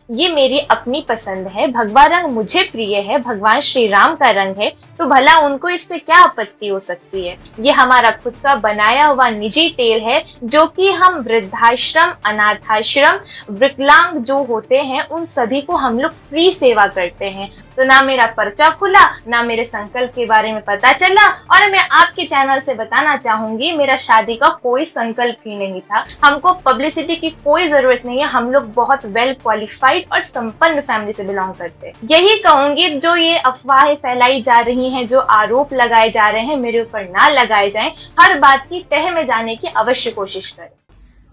ये मेरी अपनी पसंद है, भगवा रंग मुझे प्रिय है, भगवान श्री राम का रंग है, तो भला उनको इससे क्या आपत्ति हो सकती है। ये हमारा खुद का बनाया हुआ निजी तेल है, जो कि हम वृद्धाश्रम, अनाथाश्रम, विकलांग जो होते हैं उन सभी को हम लोग फ्री सेवा करते हैं। तो ना मेरा पर्चा खुला, ना मेरे संकल्प के बारे में पता चला, और मैं आपके चैनल से बताना चाहूंगी मेरा शादी का कोई संकल्प ही नहीं था। हमको पब्लिसिटी की कोई जरूरत नहीं है, हम लोग बहुत वेल क्वालिफाइड और संपन्न फैमिली से बिलोंग करते हैं। यही कहूंगी, जो ये अफवाहें फैलाई जा रही हैं, जो आरोप लगाए जा रहे हैं, मेरे ऊपर ना लगाए जाएं। हर बात की तह में जाने की अवश्य कोशिश करें।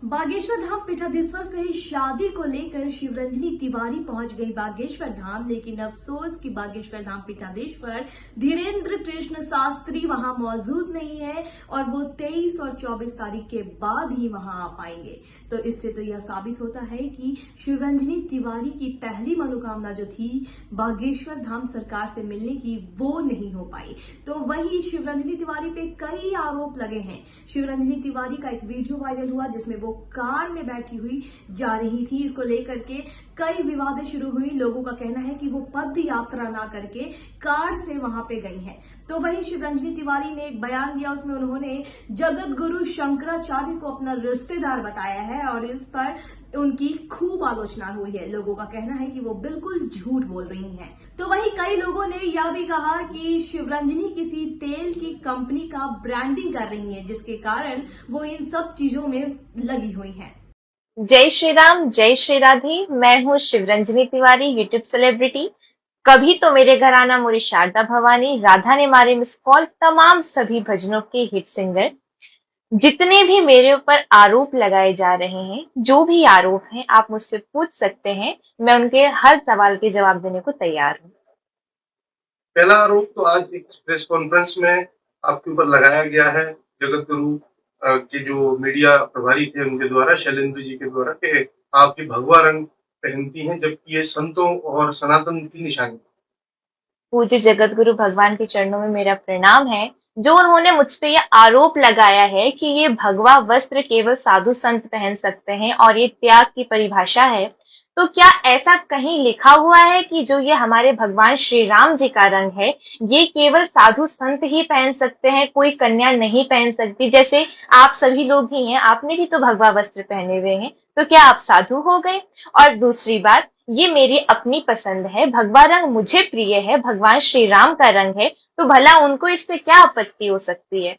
बागेश्वर धाम पीठाधीश्वर से शादी को लेकर शिवरंजनी तिवारी पहुंच गई बागेश्वर धाम, लेकिन अफसोस कि बागेश्वर धाम पीठाधीश्वर धीरेन्द्र कृष्ण शास्त्री वहां मौजूद नहीं है और वो 23 और 24 तारीख के बाद ही वहां आ पाएंगे। तो इससे तो यह साबित होता है कि शिवरंजनी तिवारी की पहली मनोकामना जो थी बागेश्वर धाम सरकार से मिलने की, वो नहीं हो पाई। तो वही शिवरंजनी तिवारी पे कई आरोप लगे हैं। शिवरंजनी तिवारी का एक वीडियो वायरल हुआ जिसमें वो कार में बैठी हुई जा रही थी। इसको लेकर के कई विवादें शुरू हुई। लोगों का कहना है कि वो पद यात्रा ना करके कार से वहां पे गई हैं। तो वहीं शिवरंजनी तिवारी ने एक बयान दिया, उसमें उन्होंने जगत गुरु शंकराचार्य को अपना रिश्तेदार बताया है और इस पर उनकी खूब आलोचना हुई है। लोगों का कहना है कि वो बिल्कुल झूठ बोल रही हैं। तो वहीं कई लोगों ने यह भी कहा कि शिवरंजनी किसी तेल की कंपनी का ब्रांडिंग कर रही है, जिसके कारण वो इन सब चीजों में लगी हुई हैं। जय श्री राम, जय श्री राधे। मैं हूँ शिवरंजनी तिवारी, यूट्यूब सेलिब्रिटी। कभी तो मेरे घर आना मोरी शारदा भवानी, राधा ने मारे मिस कॉल, तमाम सभी भजनों के हिट सिंगर। जितने भी मेरे ऊपर आरोप लगाए जा रहे हैं, जो भी आरोप हैं, आप मुझसे पूछ सकते हैं, मैं उनके हर सवाल के जवाब देने को तैयार हूँ। पहला आरोप तो आज एक प्रेस कॉन्फ्रेंस में आपके ऊपर लगाया गया है, जगत गुरु के जो मीडिया प्रभारी थे उनके द्वारा, शैलेंद्र जी के द्वारा, कि आप ये भगवा रंग पहनती हैं, जबकि ये संतों और सनातन की निशानी। पूज्य जगत गुरु भगवान के चरणों में मेरा प्रणाम है। जो उन्होंने मुझ पे यह आरोप लगाया है कि ये भगवा वस्त्र केवल साधु संत पहन सकते हैं और ये त्याग की परिभाषा है, तो क्या ऐसा कहीं लिखा हुआ है कि जो ये हमारे भगवान श्री राम जी का रंग है, ये केवल साधु संत ही पहन सकते हैं, कोई कन्या नहीं पहन सकती? जैसे आप सभी लोग ही हैं, आपने भी तो भगवा वस्त्र पहने हुए हैं, तो क्या आप साधु हो गए? और दूसरी बात, ये मेरी अपनी पसंद है, भगवा रंग मुझे प्रिय है, भगवान श्री राम का रंग है, तो भला उनको इससे क्या आपत्ति हो सकती है?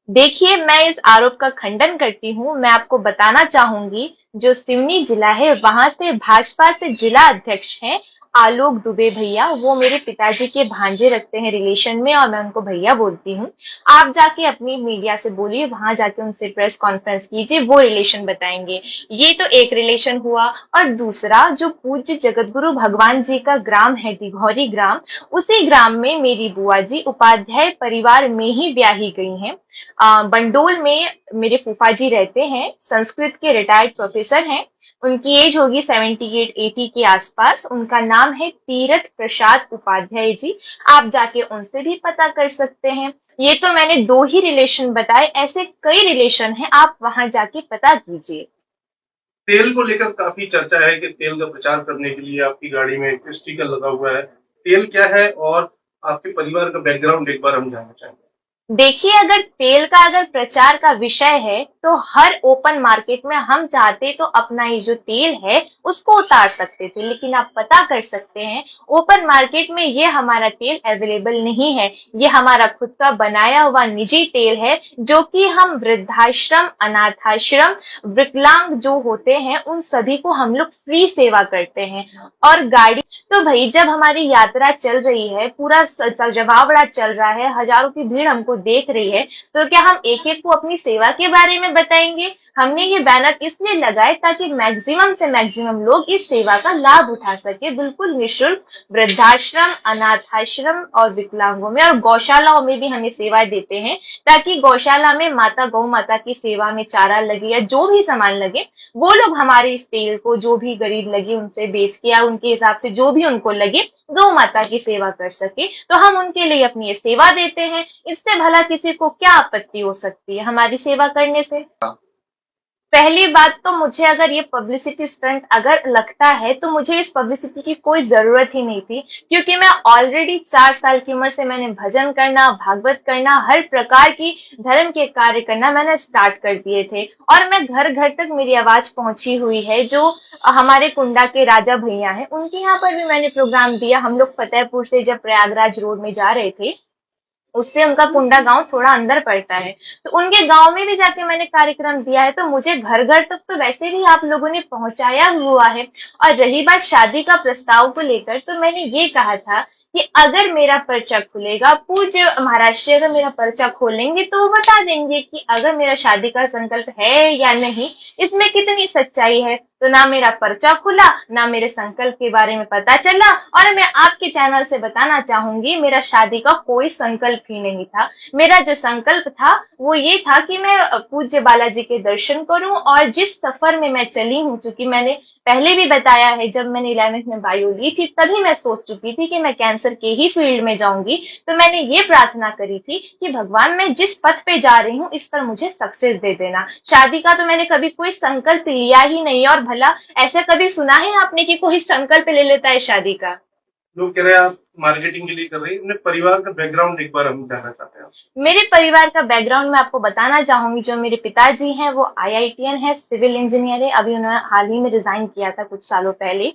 देखिए, मैं इस आरोप का खंडन करती हूँ। मैं आपको बताना चाहूंगी, जो सिवनी जिला है वहां से भाजपा से जिला अध्यक्ष हैं आलोक दुबे भैया, वो मेरे पिताजी के भांजे रखते हैं रिलेशन में और मैं उनको भैया बोलती हूँ। आप जाके अपनी मीडिया से बोलिए, वहां जाके उनसे प्रेस कॉन्फ्रेंस कीजिए, वो रिलेशन बताएंगे। ये तो एक रिलेशन हुआ। और दूसरा, जो पूज्य जगतगुरु भगवान जी का ग्राम है दिघौरी ग्राम, उसी ग्राम में मेरी बुआ जी उपाध्याय परिवार में ही ब्याही गई हैं। बंडोल में मेरे फूफा जी रहते हैं, संस्कृत के रिटायर्ड प्रोफेसर हैं। उनकी एज होगी 78-80 के आसपास। उनका नाम है तीरथ प्रसाद उपाध्याय जी। आप जाके उनसे भी पता कर सकते हैं। ये तो मैंने 2 ही रिलेशन बताए, ऐसे कई रिलेशन हैं, आप वहां जाके पता कीजिए। तेल को लेकर काफी चर्चा है कि तेल का प्रचार करने के लिए आपकी गाड़ी में एक स्टिकर लगा हुआ है। तेल क्या है और आपके परिवार का बैकग्राउंड एक बार हम जानना चाहेंगे। देखिए, अगर तेल का अगर प्रचार का विषय है, तो हर ओपन मार्केट में हम चाहते तो अपना ये जो तेल है उसको उतार सकते थे, लेकिन आप पता कर सकते हैं ओपन मार्केट में ये हमारा तेल अवेलेबल नहीं है। ये हमारा खुद का बनाया हुआ निजी तेल है, जो कि हम वृद्धाश्रम, अनाथाश्रम, विकलांग जो होते हैं उन सभी को हम लोग फ्री सेवा करते हैं। और गाड़ी तो भाई, जब हमारी यात्रा चल रही है, पूरा जमावड़ा चल रहा है, हजारों की भीड़ हमको देख रही है, तो क्या हम एक एक को अपनी सेवा के बारे में बताएंगे? हमने ये बैनर इसलिए लगाए ताकि मैक्सिमम से मैक्सिमम लोग इस सेवा का लाभ उठा सके, बिल्कुल निःशुल्क। वृद्धाश्रम, अनाथाश्रम और विकलांगों में और गौशालाओं में भी हमें सेवाएं देते हैं, ताकि गौशाला में माता गौ माता की सेवा में चारा लगे या जो भी सामान लगे, वो लोग हमारे इस तेल को जो भी गरीब लगे उनसे बेच के या उनके हिसाब से जो भी उनको लगे गौ माता की सेवा कर सके, तो हम उनके लिए अपनी ये सेवा देते हैं। इससे भला किसी को क्या आपत्ति हो सकती है हमारी सेवा करने से? पहली बात तो मुझे अगर ये पब्लिसिटी स्टंट अगर लगता है तो मुझे इस पब्लिसिटी की कोई जरूरत ही नहीं थी, क्योंकि मैं ऑलरेडी 4 साल की उम्र से मैंने भजन करना, भागवत करना, हर प्रकार की धर्म के कार्य करना मैंने स्टार्ट कर दिए थे। और मैं घर घर तक मेरी आवाज पहुंची हुई है। जो हमारे कुंडा के राजा भैया हैं उनके यहाँ पर भी मैंने प्रोग्राम दिया। हम लोग फतेहपुर से जब प्रयागराज रोड में जा रहे थे, उससे उनका कुंडा गांव थोड़ा अंदर पड़ता है, तो उनके गांव में भी जाके मैंने कार्यक्रम दिया है। तो मुझे घर घर तक तो वैसे भी आप लोगों ने पहुंचाया हुआ है। और रही बात शादी का प्रस्ताव को लेकर, तो मैंने ये कहा था कि अगर मेरा पर्चा खुलेगा, पूज्य महाराज श्री अगर मेरा पर्चा खोलेंगे तो वो बता देंगे कि अगर मेरा शादी का संकल्प है या नहीं, इसमें कितनी सच्चाई है। तो ना मेरा पर्चा खुला, ना मेरे संकल्प के बारे में पता चला। और मैं आपके चैनल से बताना चाहूंगी, मेरा शादी का कोई संकल्प ही नहीं था। मेरा जो संकल्प था वो ये था कि मैं पूज्य बालाजी के दर्शन करूं। और जिस सफर में मैं चली हूं, चूंकि मैंने पहले भी बताया है, जब मैंने 11वीं में बायो ली थी तभी मैं सोच चुकी थी कि मैं कैंसर के ही फील्ड में जाऊंगी। तो मैंने ये प्रार्थना करी थी कि भगवान, मैं जिस पथ पे जा रही हूँ इस पर मुझे सक्सेस दे देना। शादी का तो मैंने कभी कोई संकल्प लिया ही नहीं। और भला ऐसा कभी सुना है आपने कि कोई संकल्प ले लेता है शादी का? लोग कह रहे हैं आप मार्केटिंग के लिए कर रही है। अपने परिवार का बैकग्राउंड एक बार हम जानना चाहते हैं आपसे। मेरे परिवार का बैकग्राउंड मैं आपको बताना चाहूंगी। जो मेरे पिताजी हैं वो IITN है, सिविल इंजीनियर है। अभी उन्होंने हाल ही में रिजाइन किया था कुछ सालों पहले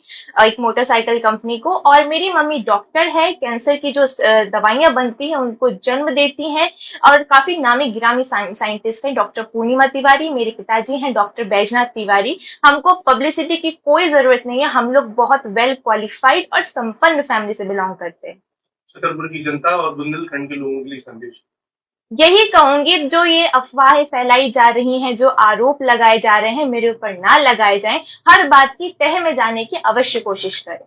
एक मोटरसाइकिल कंपनी को। और मेरी मम्मी डॉक्टर है, कैंसर की जो दवाइयां बनती हैं उनको जन्म देती हैं। और काफी नामी गिरामी साइंटिस्ट हैं, डॉक्टर पूर्णिमा तिवारी। मेरे पिताजी हैं डॉक्टर बैजनाथ तिवारी। हमको पब्लिसिटी की कोई जरूरत नहीं है। हम लोग बहुत वेल क्वालिफाइड और संपन्न फैमिली से बिलोंग करते हैं। छतरपुर की जनता और बुंदेलखंड के लोगों के लिए संदेश? यही कहूंगी, जो ये अफवाहें फैलाई जा रही हैं, जो आरोप लगाए जा रहे हैं, मेरे ऊपर ना लगाए जाएं। हर बात की तह में जाने की अवश्य कोशिश करें।